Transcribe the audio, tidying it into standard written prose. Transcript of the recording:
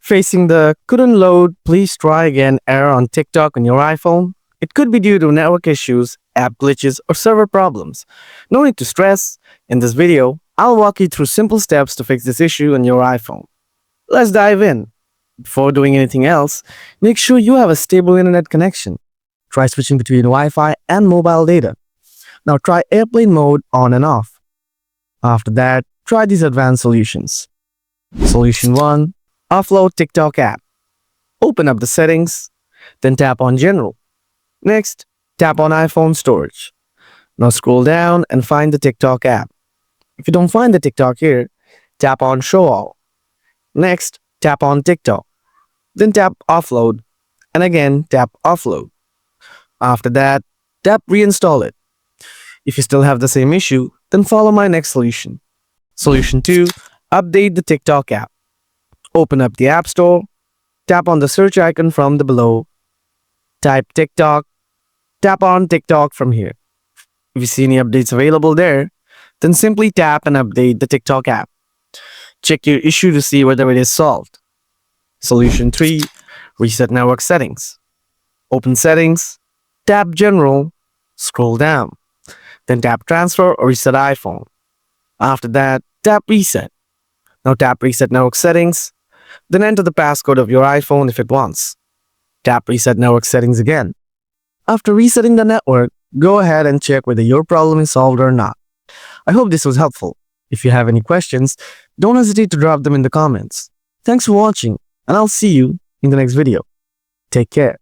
Facing the couldn't load, please try again error on TikTok on your iPhone? It could be due to network issues, app glitches, or server problems. No need to stress. In this video, I'll walk you through simple steps to fix this issue on your iPhone. Let's dive in. Before doing anything else, make sure you have a stable internet connection. Try switching between Wi-Fi and mobile data. Now try airplane mode on and off. After that, try these advanced solutions. Solution 1. Offload TikTok app. Open up the settings, then tap on General. Next, tap on iPhone storage. Now scroll down and find the TikTok app. If you don't find the TikTok here, tap on Show All. Next, tap on TikTok. Then tap Offload, and again tap Offload. After that, tap Reinstall it. If you still have the same issue, then follow my next solution. Solution 2. Update the TikTok app. Open up the App Store, tap on the search icon from the below, type TikTok, tap on TikTok from here. If you see any updates available there, then simply tap and update the TikTok app. Check your issue to see whether it is solved. Solution 3. Reset network settings. Open Settings, tap General, scroll down, then tap Transfer or Reset iPhone. After that, tap Reset. Now tap Reset network settings, then enter the passcode of your iPhone if it wants. Tap Reset network settings again. After resetting the network, go ahead and check whether your problem is solved or not. I hope this was helpful. If you have any questions, don't hesitate to drop them in the comments. Thanks for watching, and I'll see you in the next video. Take care.